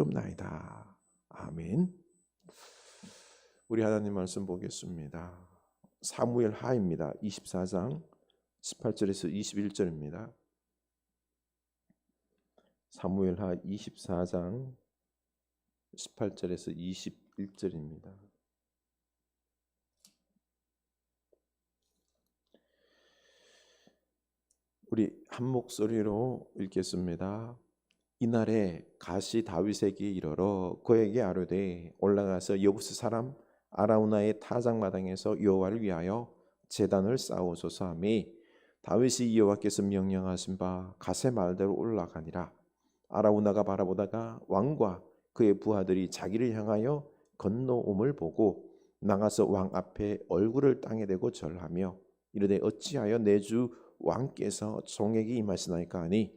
없나이다. 아멘. 우리 하나님 말씀 보겠습니다. 사무엘 하입니다. 24장 18절에서 21절입니다. 사무엘 하 24장 18절에서 21절입니다. 우리 한 목소리로 읽겠습니다. 이날에 가시 다윗에게 이르러 그에게 아뢰되 올라가서 여부스 사람 아라우나의 타작마당에서 여호와를 위하여 제단을 쌓으소서 하매 다윗이 여호와께서 명령하신 바 가세 말대로 올라가니라. 아라우나가 바라보다가 왕과 그의 부하들이 자기를 향하여 건너옴을 보고 나가서 왕 앞에 얼굴을 땅에 대고 절하며 이르되 어찌하여 내 주 왕께서 종에게 임하시나이까 하니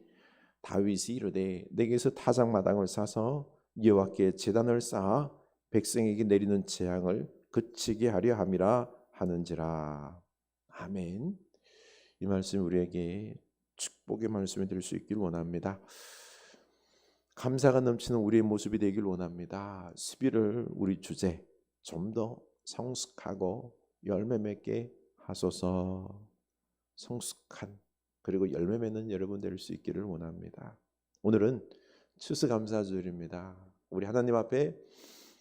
다윗이 이르되 내게서 타작마당을 사서 여호와께 제단을 쌓아 백성에게 내리는 재앙을 그치게 하려 함이라 하는지라. 아멘. 이 말씀 우리에게 축복의 말씀이 될 수 있기를 원합니다. 감사가 넘치는 우리의 모습이 되길 원합니다. 11월 우리 주제 좀 더 성숙하고 열매 맺게 하소서. 성숙한 그리고 열매 맺는 여러분 될 수 있기를 원합니다. 오늘은 추수감사주일입니다. 우리 하나님 앞에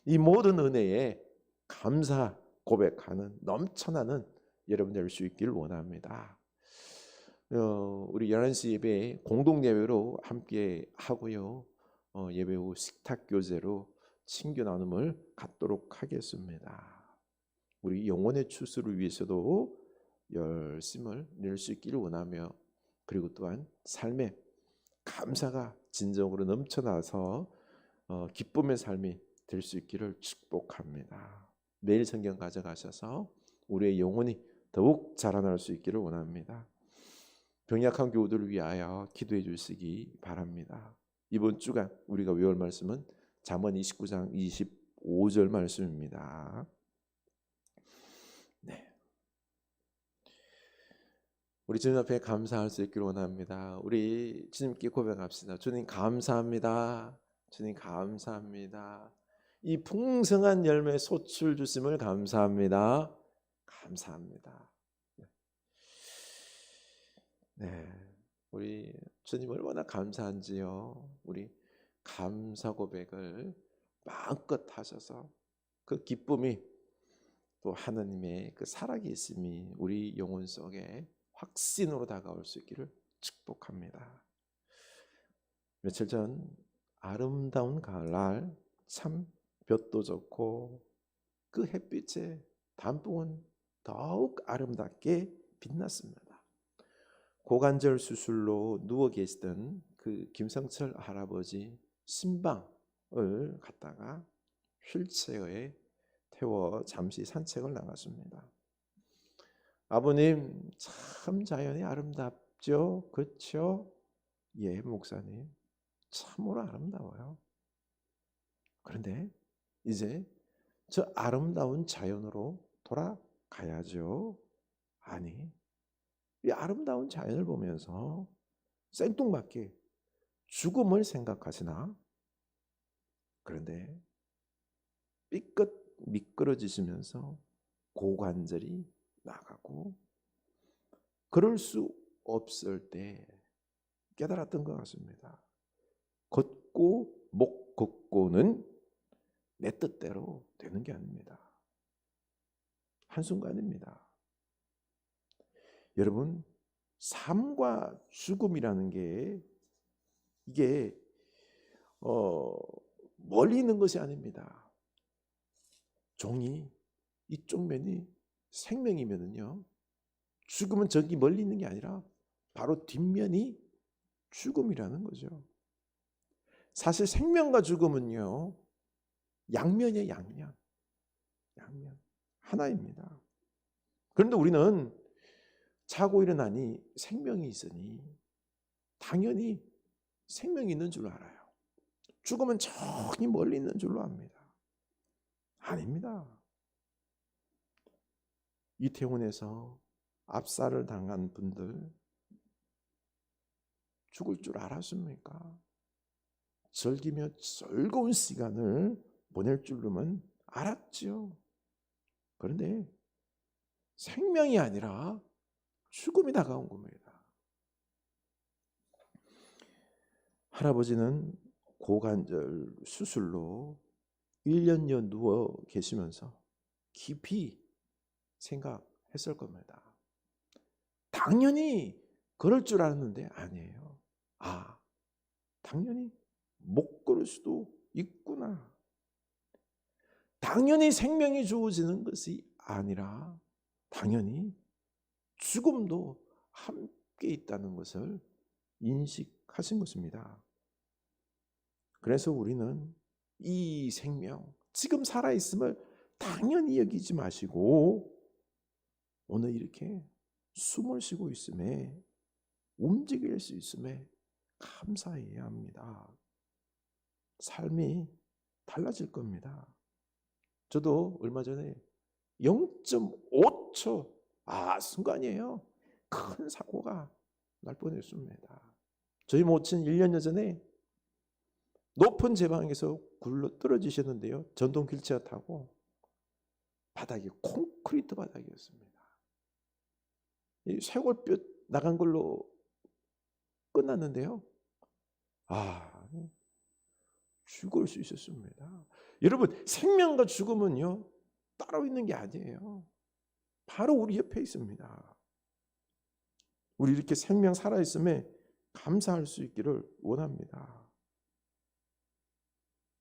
이 모든 은혜에 감사 고백하는 넘쳐나는 여러분 될 수 있기를 원합니다. 우리 11시 예배 공동 예배로 함께 하고요. 예배 후 식탁 교제로 친교 나눔을 갖도록 하겠습니다. 우리 영혼의 추수를 위해서도 열심을 낼 수 있기를 원하며 그리고 또한 삶에 감사가 진정으로 넘쳐나서 기쁨의 삶이 될 수 있기를 축복합니다. 매일 성경 가져가셔서 우리의 영혼이 더욱 자라날 수 있기를 원합니다. 병약한 교우들을 위하여 기도해 주시기 바랍니다. 이번 주간 우리가 외울 말씀은 잠언 29장 25절 말씀입니다. 네. 우리 주님 앞에 감사할 수 있기를 원합니다. 우리 주님께 고백합시다. 주님 감사합니다. 주님 감사합니다. 이 풍성한 열매 소출 주심을 감사합니다. 감사합니다. 네, 우리 주님 얼마나 감사한지요. 우리 감사 고백을 마음껏 하셔서 그 기쁨이 또 하나님의 그 살아계심이 우리 영혼 속에 확신으로 다가올 수 있기를 축복합니다. 며칠 전 아름다운 가을날 참 볕도 좋고 그 햇빛에 단풍은 더욱 아름답게 빛났습니다. 고관절 수술로 누워 계시던 그 김성철 할아버지 신방을 갖다가 휠체어에 태워 잠시 산책을 나갔습니다. 아버님 참 자연이 아름답죠? 그렇죠? 예, 목사님 참으로 아름다워요. 그런데 이제 저 아름다운 자연으로 돌아가야죠. 아니, 이 아름다운 자연을 보면서 생뚱맞게 죽음을 생각하시나? 그런데 삐끗 미끄러지시면서 고관절이 나가고 그럴 수 없을 때 깨달았던 것 같습니다. 걷고 못 걷고는 내 뜻대로 되는 게 아닙니다. 한순간입니다. 여러분, 삶과 죽음이라는 게 이게 멀리 있는 것이 아닙니다. 종이 이쪽 면이 생명이면은요, 죽음은 저기 멀리 있는 게 아니라 바로 뒷면이 죽음이라는 거죠. 사실 생명과 죽음은요, 양면이에요, 양면. 양면. 하나입니다. 그런데 우리는 자고 일어나니 생명이 있으니 당연히 생명이 있는 줄 알아요. 죽음은 저기 멀리 있는 줄로 압니다. 아닙니다. 이태원에서 압살을 당한 분들 죽을 줄 알았습니까? 즐기며 즐거운 시간을 보낼 줄로만 알았지요. 그런데 생명이 아니라 죽음이 다가온 겁니다. 할아버지는 고관절 수술로 1년여 누워 계시면서 깊이 생각했을 겁니다. 당연히 그럴 줄 알았는데 아니에요. 당연히 못 걸을 수도 있구나. 당연히 생명이 주어지는 것이 아니라 당연히 죽음도 함께 있다는 것을 인식하신 것입니다. 그래서 우리는 이 생명, 지금 살아있음을 당연히 여기지 마시고 오늘 이렇게 숨을 쉬고 있음에, 움직일 수 있음에 감사해야 합니다. 삶이 달라질 겁니다. 저도 얼마 전에 0.5초 순간이에요. 큰 사고가 날 뻔했습니다. 저희 모친 1년여 전에 높은 제방에서 굴러 떨어지셨는데요. 전동 휠체어 타고 바닥이 콘크리트 바닥이었습니다. 이 쇄골뼈 나간 걸로 끝났는데요. 죽을 수 있었습니다. 여러분, 생명과 죽음은요 따로 있는 게 아니에요. 바로 우리 옆에 있습니다. 우리 이렇게 생명 살아있음에 감사할 수 있기를 원합니다.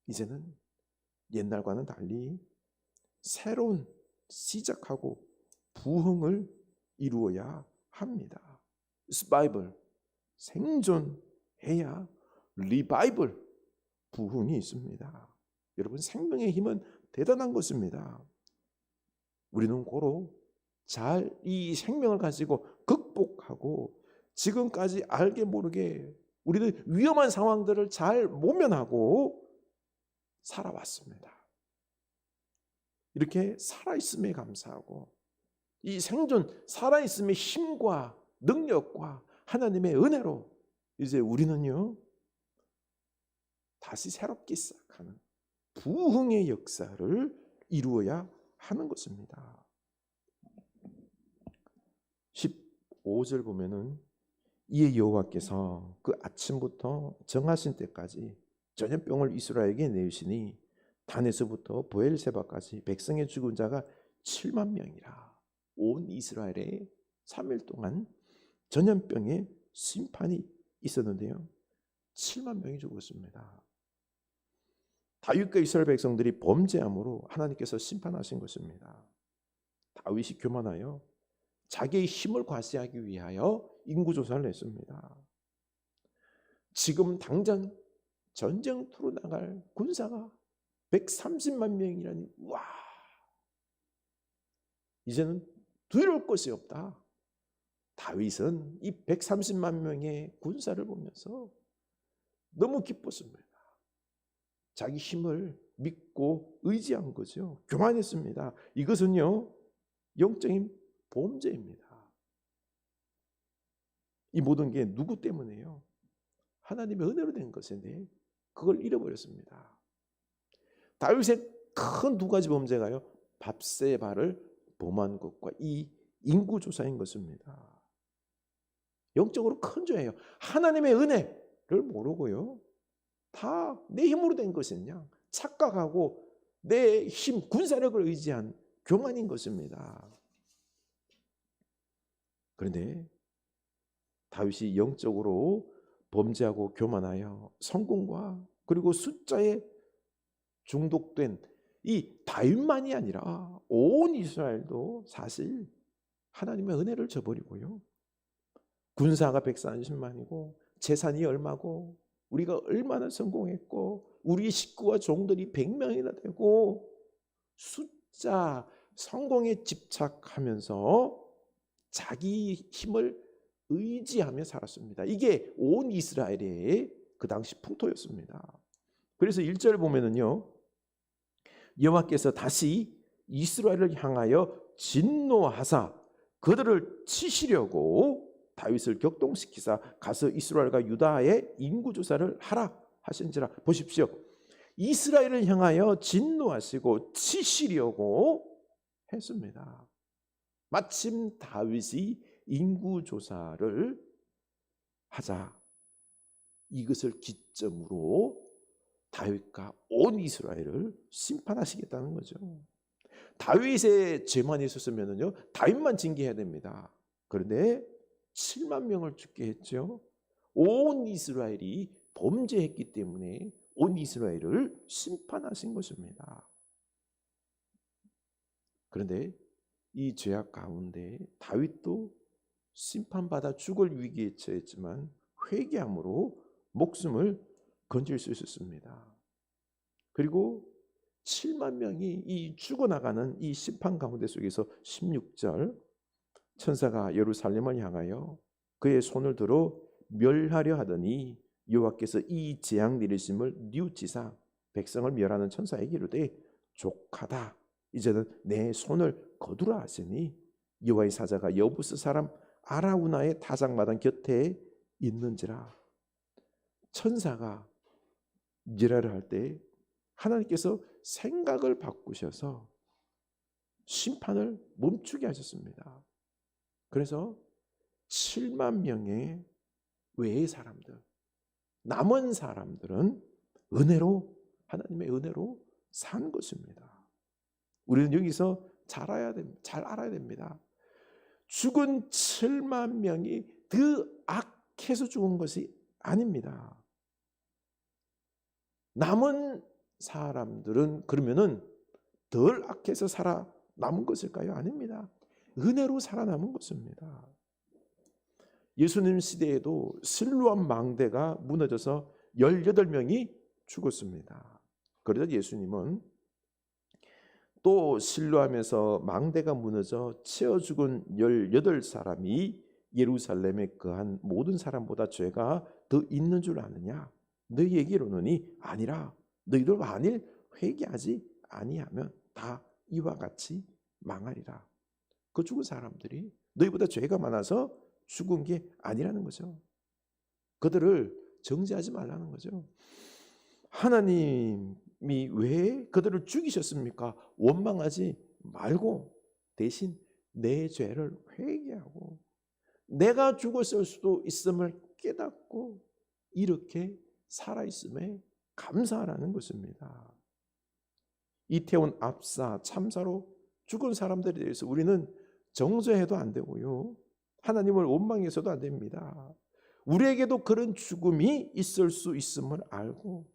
이제는 옛날과는 달리 새로운 시작하고 부흥을 이루어야 합니다. 서바이벌, 생존해야 리바이벌, 부흥이 있습니다. 여러분, 생명의 힘은 대단한 것입니다. 우리는 고로 잘 이 생명을 가지고 극복하고 지금까지 알게 모르게 우리는 위험한 상황들을 잘 모면하고 살아왔습니다. 이렇게 살아있음에 감사하고 이 생존, 살아있음의 힘과 능력과 하나님의 은혜로 이제 우리는요 다시 새롭게 시작하는 부흥의 역사를 이루어야 하는 것입니다. 15절 보면은 이에 여호와께서 그 아침부터 정하신 때까지 전염병을 이스라엘에게 내으시니 단에서부터 브엘세바까지 백성의 죽은 자가 7만 명이라. 온 이스라엘에 3일 동안 전염병의 심판이 있었는데요. 7만 명이 죽었습니다. 다윗과 이스라엘 백성들이 범죄함으로 하나님께서 심판하신 것입니다. 다윗이 교만하여 자기의 힘을 과시하기 위하여 인구조사를 했습니다. 지금 당장 전쟁터로 나갈 군사가 130만 명이라니, 이제는 두려울 것이 없다. 다윗은 이 130만 명의 군사를 보면서 너무 기뻤습니다. 자기 힘을 믿고 의지한 거죠. 교만했습니다. 이것은요 영적인 범죄입니다. 이 모든 게 누구 때문에요? 하나님의 은혜로 된 것인데 그걸 잃어버렸습니다. 다윗의 큰 두 가지 범죄가요, 밧세바를 범한 것과 이 인구조사인 것입니다. 영적으로 큰 죄예요. 하나님의 은혜를 모르고요, 다 내 힘으로 된 것이냐 착각하고 내 힘, 군사력을 의지한 교만인 것입니다. 그런데 다윗이 영적으로 범죄하고 교만하여 성공과 그리고 숫자에 중독된 이 다윗만이 아니라 온 이스라엘도 사실 하나님의 은혜를 저버리고요, 군사가 130만이고 재산이 얼마고 우리가 얼마나 성공했고 우리 식구와 종들이 100명이나 되고 숫자, 성공에 집착하면서 자기 힘을 의지하며 살았습니다. 이게 온 이스라엘의 그 당시 풍토였습니다. 그래서 1절 보면은요, 여호와께서 다시 이스라엘을 향하여 진노하사 그들을 치시려고 다윗을 격동시키사 가서 이스라엘과 유다의 인구조사를 하라 하신지라. 보십시오. 이스라엘을 향하여 진노하시고 치시려고 했습니다. 마침 다윗이 인구조사를 하자 이것을 기점으로 다윗과 온 이스라엘을 심판하시겠다는 거죠. 다윗의 죄만 있었으면요, 다윗만 징계해야 됩니다. 그런데 7만 명을 죽게 했죠. 온 이스라엘이 범죄했기 때문에 온 이스라엘을 심판하신 것입니다. 그런데 이 죄악 가운데 다윗도 심판받아 죽을 위기에 처했지만 회개함으로 목숨을 건질 수 있었습니다. 그리고 7만 명이 이 죽어나가는 이 심판 가운데 속에서 16절 천사가 예루살렘을 향하여 그의 손을 들어 멸하려 하더니 여호와께서 이 재앙 내리심을 뉘우치사 백성을 멸하는 천사에게 이르되 족하다. 이제는 내 손을 거두라 하시니 여호와의 사자가 여부스 사람 아라우나의 타작마당 곁에 있는지라. 천사가 멸하려 할 때 하나님께서 생각을 바꾸셔서 심판을 멈추게 하셨습니다. 그래서 7만 명의 외의 사람들, 남은 사람들은 은혜로, 하나님의 은혜로 산 것입니다. 우리는 여기서 잘 알아야 됩니다. 죽은 7만 명이 더 악해서 죽은 것이 아닙니다. 남은 사람들은 그러면은 덜 악해서 살아남은 것일까요? 아닙니다. 은혜로 살아남은 것입니다. 예수님 시대에도 실로암 망대가 무너져서 18명이 죽었습니다. 그러자 예수님은 또 실로암에서 망대가 무너져 채워 죽은 18사람이 예루살렘에 거한 모든 사람보다 죄가 더 있는 줄 아느냐? 너희에게로느니 아니라 너희들 만일 회개하지 아니하면 다 이와 같이 망하리라. 그 죽은 사람들이 너희보다 죄가 많아서 죽은 게 아니라는 거죠. 그들을 정죄하지 말라는 거죠. 하나님이 왜 그들을 죽이셨습니까? 원망하지 말고 대신 내 죄를 회개하고 내가 죽었을 수도 있음을 깨닫고 이렇게 살아있음에 감사하라는 것입니다. 이태원 압사 참사로 죽은 사람들에 대해서 우리는 정죄해도 안 되고요, 하나님을 원망해서도 안 됩니다. 우리에게도 그런 죽음이 있을 수 있음을 알고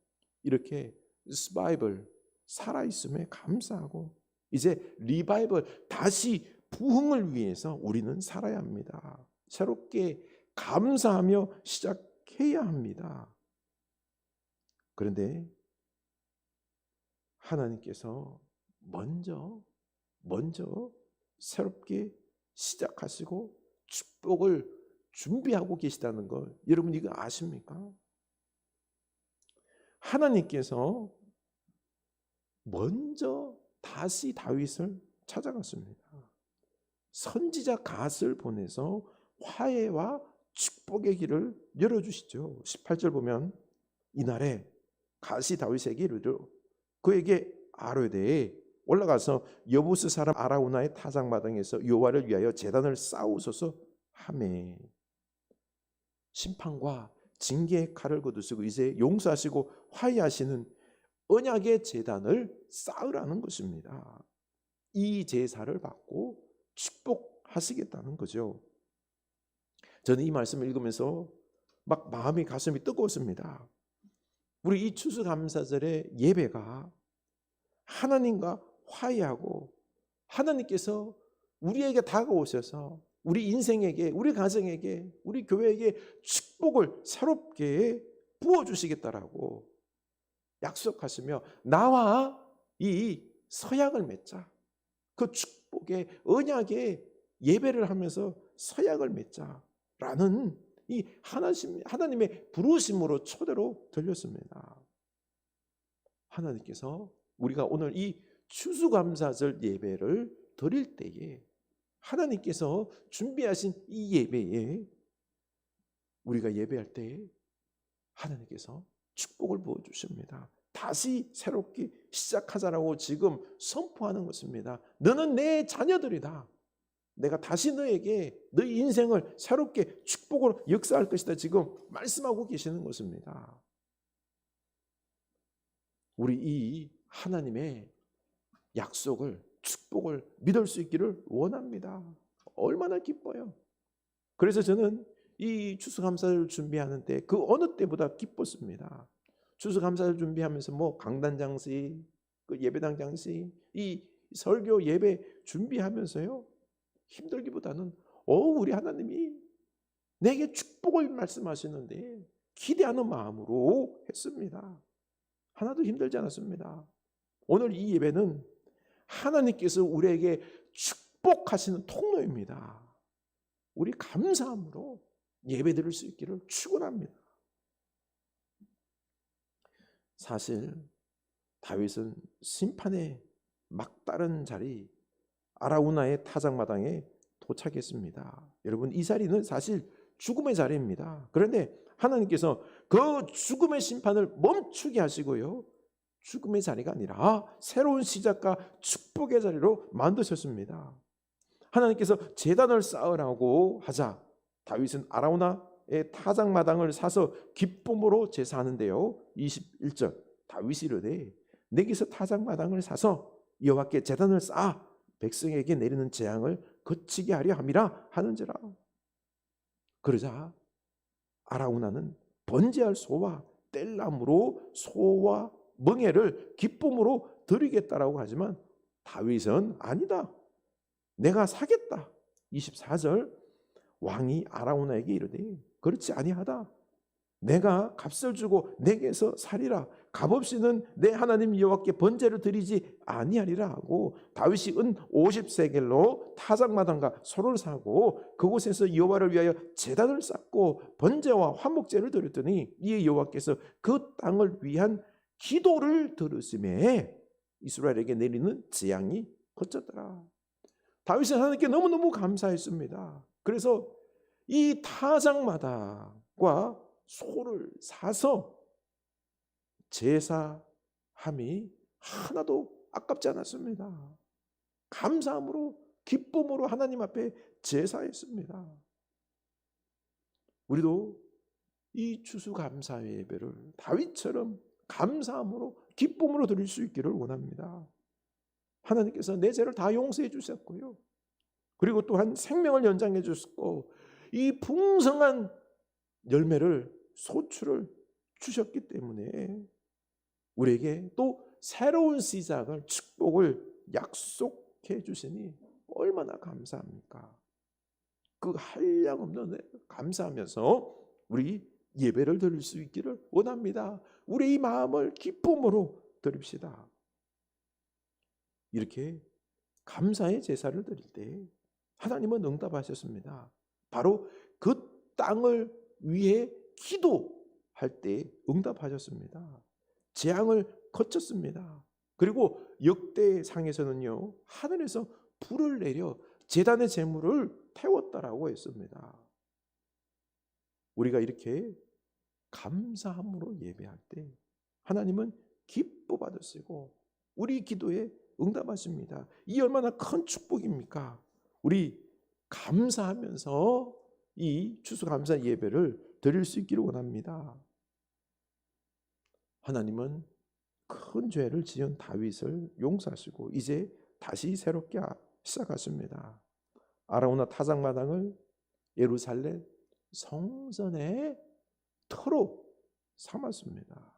이렇게 서바이벌 살아있음에 감사하고 이제 리바이벌 다시 부흥을 위해서 우리는 살아야 합니다. 새롭게 감사하며 시작해야 합니다. 그런데 하나님께서 먼저 새롭게 시작하시고 축복을 준비하고 계시다는 걸 여러분 이거 아십니까? 하나님께서 먼저 다시 다윗을 찾아갔습니다. 선지자 갓을 보내서 화해와 축복의 길을 열어주시죠. 18절 보면 이날에 갓이 다윗에게 이르되 그에게 아뢰되 올라가서 여부스 사람 아라우나의 타작마당에서 여호와를 위하여 제단을 쌓으소서 하매 심판과 징계의 칼을 거두시고 이제 용서하시고 화해하시는 언약의 제단을 쌓으라는 것입니다. 이 제사를 받고 축복하시겠다는 거죠. 저는 이 말씀을 읽으면서 막 마음이 가슴이 뜨거웠습니다. 우리 이 추수감사절의 예배가 하나님과 화해하고 하나님께서 우리에게 다가오셔서 우리 인생에게, 우리 가정에게, 우리 교회에게 축복을 새롭게 부어주시겠다라고 약속하시며 나와 이 서약을 맺자. 그 축복의 언약의 예배를 하면서 서약을 맺자라는 이 하나님의 부르심으로 초대로 들렸습니다. 하나님께서 우리가 오늘 이 추수감사절 예배를 드릴 때에 하나님께서 준비하신 이 예배에 우리가 예배할 때에 하나님께서 축복을 부어주십니다. 다시 새롭게 시작하자라고 지금 선포하는 것입니다. 너는 내 자녀들이다. 내가 다시 너에게 너의 인생을 새롭게 축복으로 역사할 것이다. 지금 말씀하고 계시는 것입니다. 우리 이 하나님의 약속을, 축복을 믿을 수 있기를 원합니다. 얼마나 기뻐요. 그래서 저는 이 추수감사를 준비하는데 그 어느 때보다 기뻤습니다. 추수감사를 준비하면서 뭐 강단 장식, 그 예배당 장식, 이 설교 예배 준비하면서요, 힘들기보다는 우리 하나님이 내게 축복을 말씀하시는데 기대하는 마음으로 했습니다. 하나도 힘들지 않았습니다. 오늘 이 예배는 하나님께서 우리에게 축복하시는 통로입니다. 우리 감사함으로 예배 드릴 수 있기를 축원합니다. 사실 다윗은 심판의 막다른 자리 아라우나의 타작마당에 도착했습니다. 여러분, 이 자리는 사실 죽음의 자리입니다. 그런데 하나님께서 그 죽음의 심판을 멈추게 하시고요, 죽음의 자리가 아니라 새로운 시작과 축복의 자리로 만드셨습니다. 하나님께서 제단을 쌓으라고 하자 다윗은 아라우나의 타작마당을 사서 기쁨으로 제사하는데요, 21절 다윗이 이르되 내게서 타작마당을 사서 여호와께 제단을 쌓아 백성에게 내리는 재앙을 그치게 하려 함이라 하는지라. 그러자 아라우나는 번제할 소와 뗄나무로 소와 멍에를 기쁨으로 드리겠다라고 하지만 다윗은 아니다, 내가 사겠다. 24절 왕이 아라우나에게 이르되 그렇지 아니하다, 내가 값을 주고 내게서 사리라. 값없이는 내 하나님 여호와께 번제를 드리지 아니하리라 하고 다윗이 은 50세겔로 타작마당과 소를 사고 그곳에서 여호와를 위하여 제단을 쌓고 번제와 화목제를 드렸더니 이에 여호와께서 그 땅을 위한 기도를 들으심에 이스라엘에게 내리는 재앙이 그쳤더라. 다윗은 하나님께 너무너무 감사했습니다. 그래서 이 타작마당과 소를 사서 제사함이 하나도 아깝지 않았습니다. 감사함으로 기쁨으로 하나님 앞에 제사했습니다. 우리도 이 추수감사 예배를 다윗처럼 감사함으로 기쁨으로 드릴 수 있기를 원합니다. 하나님께서 내 죄를 다 용서해 주셨고요, 그리고 또한 생명을 연장해 주셨고 이 풍성한 열매를 소출을 주셨기 때문에 우리에게 또 새로운 시작을, 축복을 약속해 주시니 얼마나 감사합니까? 그 한량없는 감사하면서 우리 예배를 드릴 수 있기를 원합니다. 우리 이 마음을 기쁨으로 드립시다. 이렇게 감사의 제사를 드릴 때 하나님은 응답하셨습니다. 바로 그 땅을 위해 기도할 때 응답하셨습니다. 재앙을 거쳤습니다. 그리고 역대상에서는요, 하늘에서 불을 내려 제단의 제물을 태웠다라고 했습니다. 우리가 이렇게 감사함으로 예배할 때 하나님은 기뻐 받으시고 우리 기도에 응답하십니다. 이 얼마나 큰 축복입니까? 우리 감사하면서 이 추수감사 예배를 드릴 수 있기를 원합니다. 하나님은 큰 죄를 지은 다윗을 용서하시고 이제 다시 새롭게 시작하십니다. 아라우나 타작마당을 예루살렘 성전의 터로 삼았습니다.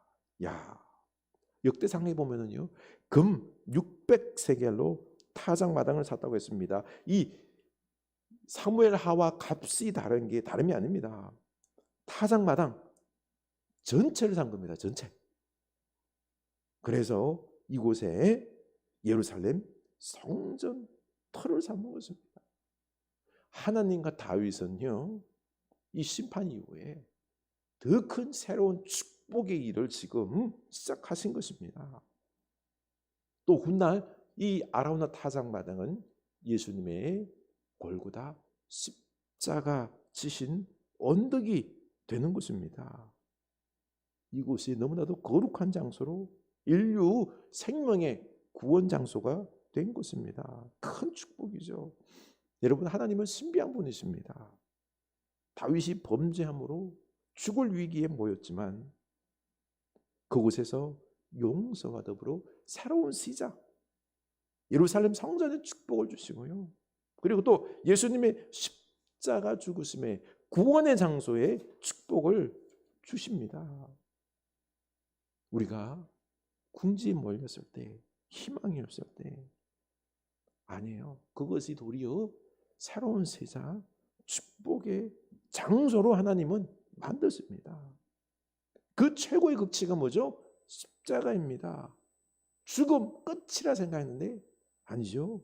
역대상에 보면은요, 금 600세겔로 타작마당을 샀다고 했습니다. 이 사무엘 하와 값이 다른 게 다름이 아닙니다. 타작마당 전체를 산 겁니다. 전체. 그래서 이곳에 예루살렘 성전 터를 삼은 것입니다. 하나님과 다윗은요, 이 심판 이후에 더 큰 새로운 축복의 일을 지금 시작하신 것입니다. 또 훗날 이 아라우나 타작마당은 예수님의 골고다 십자가 지신 언덕이 되는 것입니다. 이곳이 너무나도 거룩한 장소로 인류 생명의 구원 장소가 된 곳입니다. 큰 축복이죠. 여러분, 하나님은 신비한 분이십니다. 다윗이 범죄함으로 죽을 위기에 모였지만 그곳에서 용서와 더불어 새로운 시작, 예루살렘 성전의 축복을 주시고요. 그리고 또 예수님의 십자가 죽으심의 구원의 장소에 축복을 주십니다. 우리가 궁지에 몰렸을 때, 희망이 없을 때, 아니에요. 그것이 도리어 새로운 시작, 축복의 장소로 하나님은 만드십니다. 그 최고의 극치가 뭐죠? 십자가입니다. 죽음 끝이라 생각했는데 아니죠.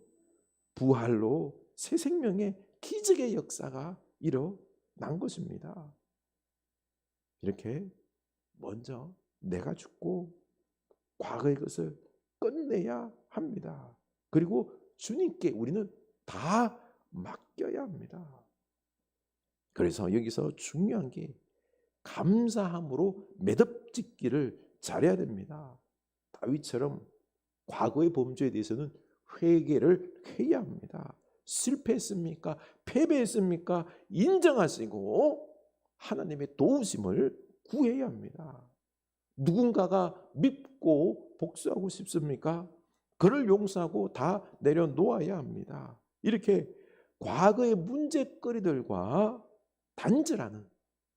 부활로 새 생명의 기적의 역사가 일어난 것입니다. 이렇게 먼저 내가 죽고 과거의 것을 끝내야 합니다. 그리고 주님께 우리는 다 맡겨야 합니다. 그래서 여기서 중요한 게 감사함으로 매듭짓기를 잘해야 됩니다. 다윗처럼 과거의 범죄에 대해서는 회개를 해야 합니다. 실패했습니까? 패배했습니까? 인정하시고 하나님의 도우심을 구해야 합니다. 누군가가 밉고 복수하고 싶습니까? 그를 용서하고 다 내려놓아야 합니다. 이렇게 과거의 문제거리들과 단절하는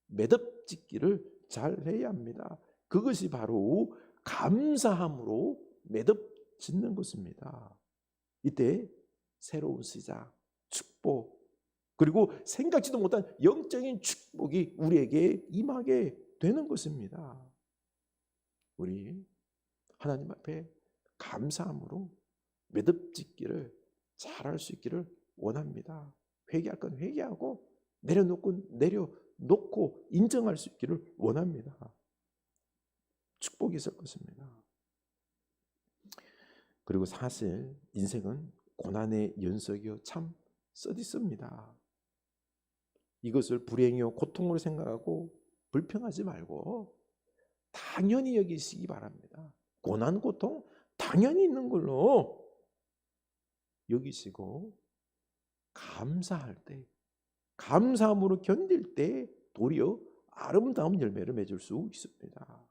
매듭짓기를 잘 해야 합니다. 그것이 바로 감사함으로 매듭짓는 것입니다. 이때 새로운 시작, 축복, 그리고 생각지도 못한 영적인 축복이 우리에게 임하게 되는 것입니다. 우리 하나님 앞에 감사함으로 매듭짓기를 잘할 수 있기를 원합니다. 회개할 건 회개하고 내려놓고 인정할 수 있기를 원합니다. 축복이 있을 것입니다. 그리고 사실 인생은 고난의 연속이요 참 쓰디씁니다. 이것을 불행이요 고통으로 생각하고 불평하지 말고 당연히 여기시기 바랍니다. 고난 고통 당연히 있는 걸로 여기시고 감사할 때, 감사함으로 견딜 때 도리어 아름다운 열매를 맺을 수 있습니다.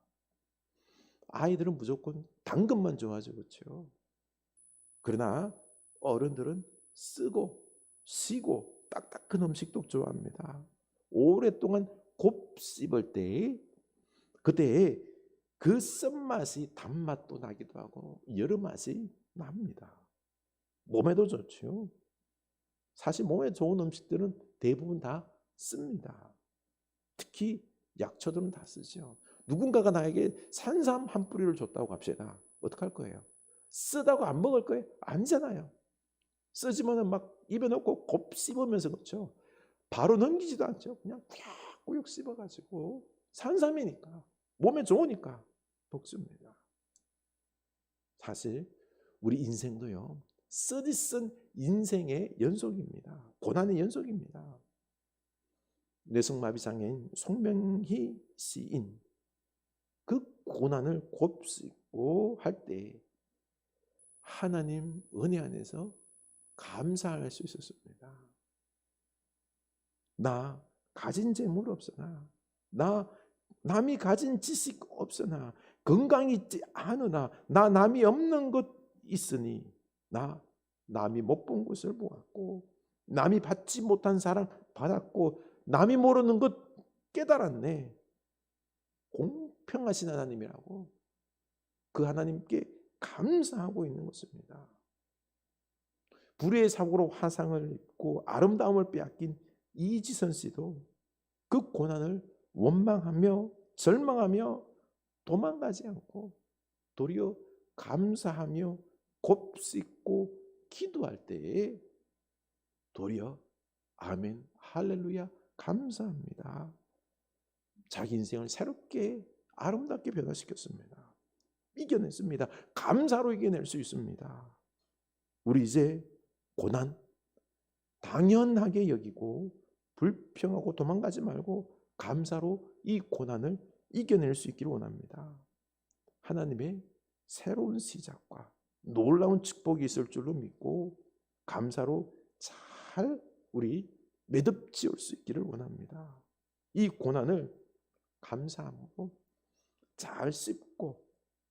아이들은 무조건 당근만 좋아하죠, 그렇죠? 그러나 어른들은 쓰고 시고 딱딱한 음식도 좋아합니다. 오랫동안 곱씹을 때 그때 그 쓴맛이 단맛도 나기도 하고 여러 맛이 납니다. 몸에도 좋죠. 사실 몸에 좋은 음식들은 대부분 다 씁니다. 특히 약초들은 다 쓰죠. 누군가가 나에게 산삼 한 뿌리를 줬다고 합시다. 어떡할 거예요? 쓰다고 안 먹을 거예요? 아니잖아요. 쓰지만은 막 입에 넣고 곱씹으면서 그렇죠. 바로 넘기지도 않죠. 그냥 꾸역꾸역 씹어가지고 산삼이니까 몸에 좋으니까 먹습니다. 사실 우리 인생도요 쓰디쓴 인생의 연속입니다. 고난의 연속입니다. 뇌성마비 장애인 송명희 시인 그 고난을 곱씹고 할 때 하나님 은혜 안에서 감사할 수 있었습니다. 나 가진 재물 없으나 나 남이 가진 지식 없으나 건강이 있지 않으나 나 남이 없는 것 있으니 나 남이 못 본 것을 보았고 남이 받지 못한 사랑 받았고 남이 모르는 것 깨달았네. 공평하신 하나님이라고 그 하나님께 감사하고 있는 것입니다. 불의의 사고로 화상을 입고 아름다움을 빼앗긴 이지선 씨도 그 고난을 원망하며 절망하며 도망가지 않고 도리어 감사하며 곱씹고 기도할 때에 도리어 아멘 할렐루야 감사합니다. 자기 인생을 새롭게 아름답게 변화시켰습니다. 이겨냈습니다. 감사로 이겨낼 수 있습니다. 우리 이제 고난 당연하게 여기고 불평하고 도망가지 말고 감사로 이 고난을 이겨낼 수 있기를 원합니다. 하나님의 새로운 시작과 놀라운 축복이 있을 줄로 믿고 감사로 잘 우리 매듭지을 수 있기를 원합니다. 이 고난을 감사함으로 잘 씹고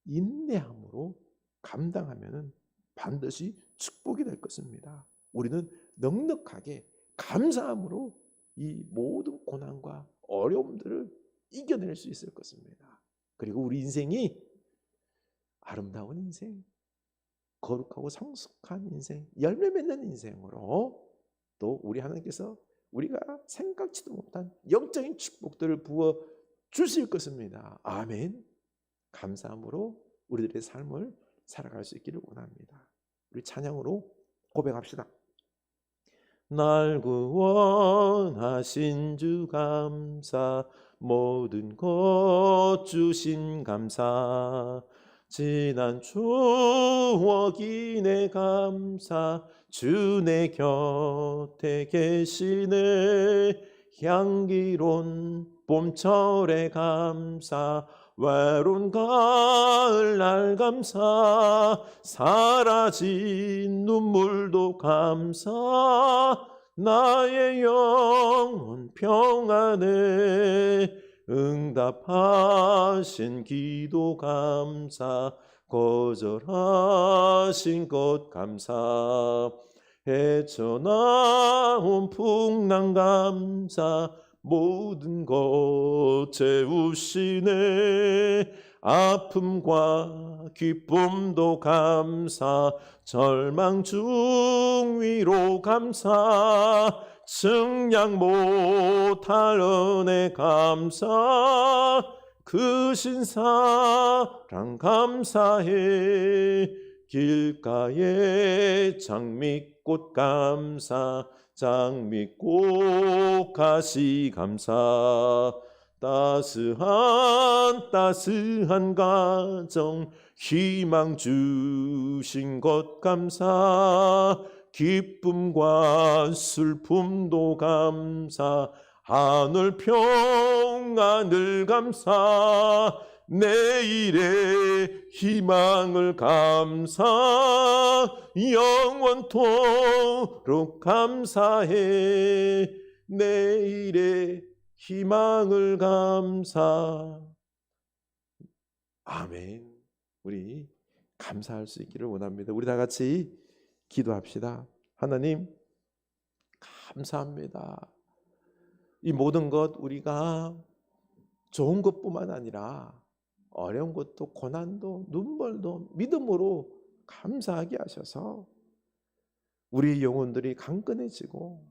인내함으로 감당하면 반드시 축복이 될 것입니다. 우리는 넉넉하게 감사함으로 이 모든 고난과 어려움들을 이겨낼 수 있을 것입니다. 그리고 우리 인생이 아름다운 인생, 거룩하고 성숙한 인생, 열매 맺는 인생으로 또 우리 하나님께서 우리가 생각지도 못한 영적인 축복들을 부어 주실 것입니다. 아멘. 감사함으로 우리들의 삶을 살아갈 수 있기를 원합니다. 우리 찬양으로 고백합시다. 날 구원하신 주 감사, 모든 것 주신 감사, 지난 추억이 내 감사, 주 내 곁에 계시네. 향기로운 봄철의 감사, 외로운 가을날 감사, 사라진 눈물도 감사, 나의 영혼 평안에 응답하신 기도 감사, 거절하신 것 감사, 헤쳐나온 풍랑 감사, 모든 것 채우시네. 아픔과 기쁨도 감사, 절망 중 위로 감사, 증량 못할 은혜 감사, 그 신사랑 감사해. 길가에 장미꽃 감사, 장미꽃 가시 감사, 따스한 가정 희망 주신 것 감사, 기쁨과 슬픔도 감사, 하늘 평안을 감사, 내일의 희망을 감사, 영원토록 감사해. 내일의 희망을 감사. 아멘. 우리 감사할 수 있기를 원합니다. 우리 다 같이 기도합시다. 하나님 감사합니다. 이 모든 것 우리가 좋은 것뿐만 아니라 어려운 것도 고난도 눈물도 믿음으로 감사하게 하셔서 우리 영혼들이 강건해지고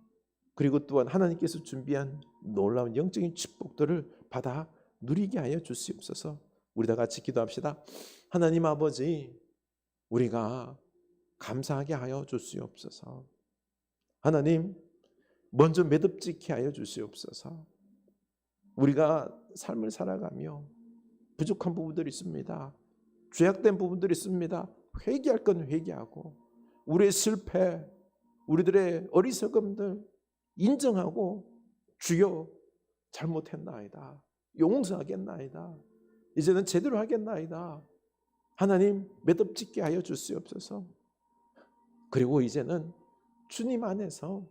그리고 또한 하나님께서 준비한 놀라운 영적인 축복들을 받아 누리게 하여 주시옵소서. 우리 다 같이 기도합시다. 하나님 아버지, 우리가 감사하게 하여 주시옵소서. 하나님, 먼저 매듭지게 하여 주시옵소서. 우리가 삶을 살아가며 부족한 부분들이 있습니다. 죄악된 부분들이 있습니다. 회개할 건 회개하고 우리의 실패, 우리들의 어리석음들 인정하고 주여 잘못했나이다. 용서하겠나이다. 이제는 제대로 하겠나이다. 하나님 매듭짓게 하여 주시옵소서. 그리고 이제는 주님 안에서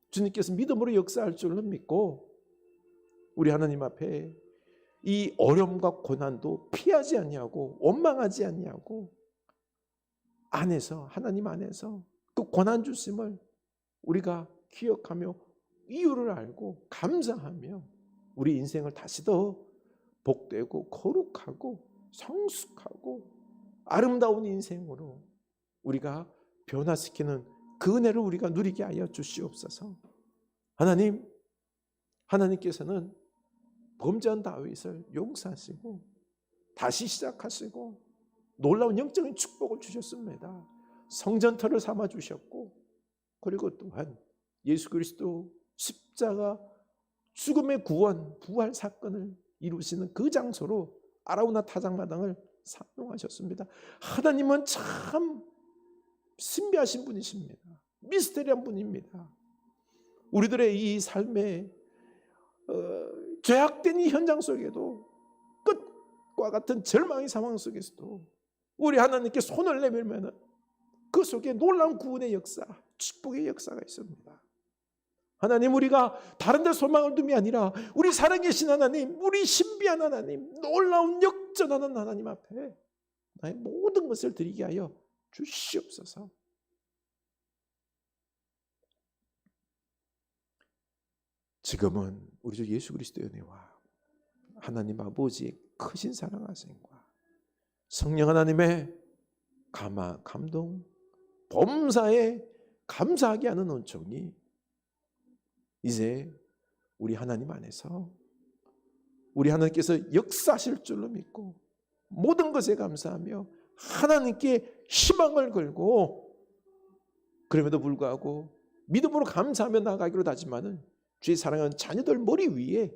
주님께서 믿음으로 역사할 줄로 믿고 우리 하나님 앞에 이 어려움과 고난도 피하지 아니하고 원망하지 아니하고 안에서 하나님 안에서 그 고난 주심을 우리가 기억하며 이유를 알고 감사하며 우리 인생을 다시 더 복되고 거룩하고 성숙하고 아름다운 인생으로 우리가 변화시키는 그 은혜를 우리가 누리게 하여 주시옵소서. 하나님, 하나님께서는 범죄한 다윗을 용서하시고 다시 시작하시고 놀라운 영적인 축복을 주셨습니다. 성전터를 삼아 주셨고 그리고 또한 예수 그리스도 십자가 죽음의 구원, 부활 사건을 이루시는 그 장소로 아라우나 타작마당을 사용하셨습니다. 하나님은 참 신비하신 분이십니다. 미스테리한 분입니다. 우리들의 이 삶의 죄악된 이 현장 속에도 죽음과 같은 절망의 상황 속에서도 우리 하나님께 손을 내밀면 그 속에 놀라운 구원의 역사, 축복의 역사가 있습니다. 하나님, 우리가 다른 데 소망을 둠이 아니라 우리 살아계신 하나님, 우리 신비한 하나님, 놀라운 역전하는 하나님 앞에 나의 모든 것을 드리게 하여 주시옵소서. 지금은 우리 주 예수 그리스도의 은혜와 하나님 아버지의 크신 사랑하심과 성령 하나님의 감동, 범사에 감사하게 하는 은총이 이제 우리 하나님 안에서 우리 하나님께서 역사하실 줄로 믿고 모든 것에 감사하며 하나님께 희망을 걸고, 그럼에도 불구하고 믿음으로 감사하며 나아가기로 다짐하는 주의 사랑하는 자녀들 머리 위에,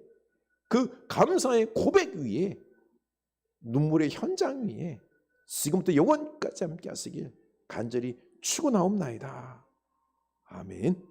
그 감사의 고백 위에, 눈물의 현장 위에 지금부터 영원까지 함께 하시길 간절히 축원하옵나이다. 아멘.